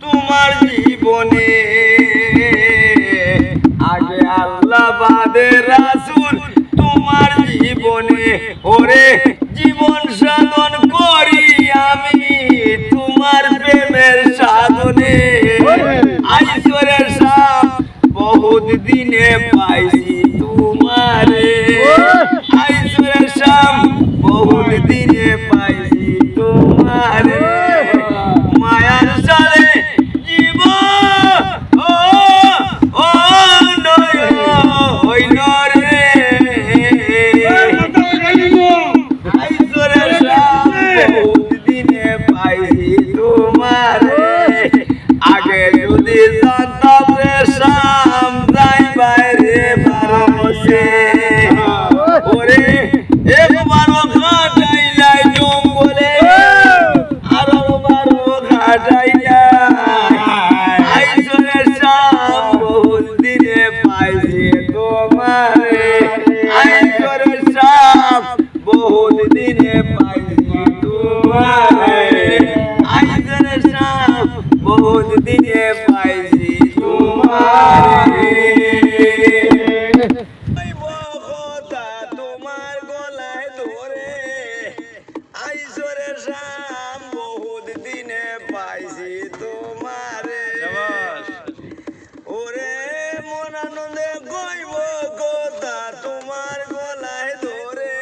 তোমার জীবনে আগে আল্লাহ বাদে রাসূল তোমার জীবনে ওরে জীবন সাধন করি আমি তোমার প্রেমের সাধনে আইসরের সাপ বহুত দিনে পাইছি তোমারে আইসরের সাপ বহুত দিনে পাইছি তোমারে মায়ার সালে জীবন ও নয় হইল রে আইসরের সাপ বহুত দিনে পাইছি তোমারে আগে যদি জানতাম রে শাম যাই বাইরে বারোসে ওরে একবারও ঘাটাইলাই জঙ্গলে আরো বারো ঘাটাইলাই আইসরে শাম বহুত দিনে পাইছি তোমারে আইসরে শাম বহুত দিনে পাইছি তোমারে আইসরে শাম বহুত দিনে পাইছি তোমারে কথা তোমার গলায় ধরে আইসরে শাম বহুত দিনে পাইছি তোমারে ওরে মন আনন্দে কইব কথা তোমার গলায় ধরে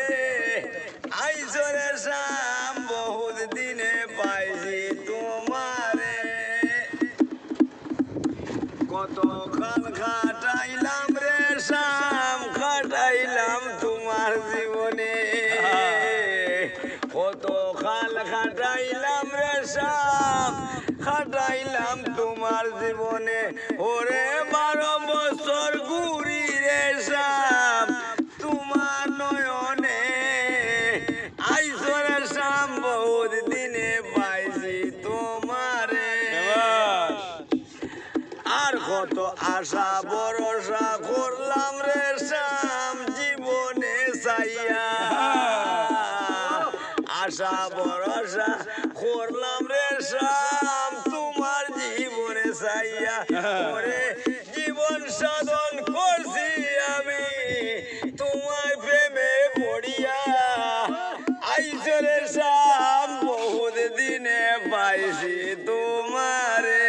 আইসরে শাম বহুত দিনে পাইছি তোমারে কতক্ষণ খাটাইলাম রে শাম খাটাইলাম তোমার জীবনে কতক্ষণ খাটাইলাম রে শাম খাটাইলাম তোমার জীবনে ওরে 12 বছর ঘুরি রে শাম তোমার নয়নে আইসরে শাম বহুত দিনে পাইছি তোমারে আর কত আশা ভরসা করলাম রে শাম জীবনে চাইয়া আশা ভরসা করলাম রে শাম তোমার জীবনে চাইয়া ওরে জীবন সাধন করছি আমি তোমার প্রেমে পড়িয়া আইসরে শাম বহুত দিনে পাইছি তোমারে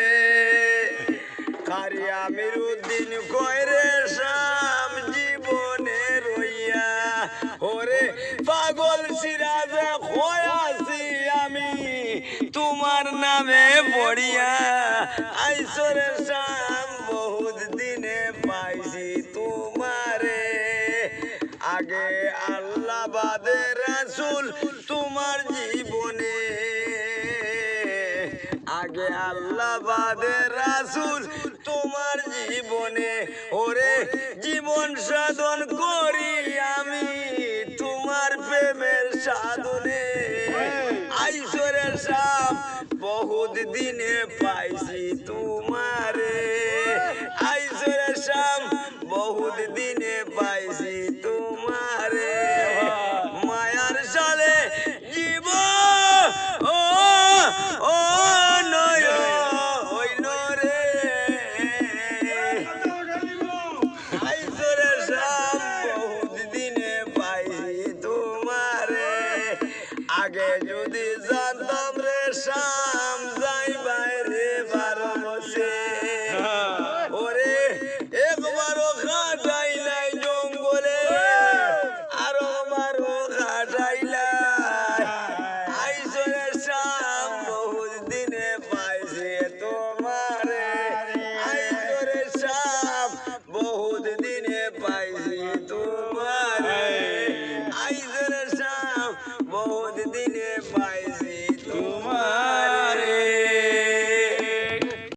কারি আমির উদ্দিন কয়রে শাম জীবনে রইয়া ওরে পাগল সিরাজে খোয়াছি আমি তোমার নামে পড়িয়া আইসরে শাম বহুত দিনে পাইছি তোমারে আগে আল্লাহ বাদে রাসূল তোমার জীবনে আগে আল্লাহ বাদে রাসূল তোমার জীবনে ওরে জীবন সাধন করি আমি তোমার প্রেমের সাধনে আইসরের সাপ বহুত দিনে পাইছি তোমারে আইসরের সাপ বহুত দিনে পাইছি তোমারে মায়ার সালে জীবন ও নয় হইল রে আইসরে শাম বহুত দিনে পাইছি তোমারে আগে যদি জানতাম রে শাম যাই বাইরে বারোসে ওরে একবারও ঘাটাইলাই জঙ্গলে আরো বারো ঘাটাইলাই আইসরে শাম বহুত দিনে পাইছি তোমারে আইসরে শাম বহুত দিনে পাইছি তোমারে আইসরে শাম বহুত দিনে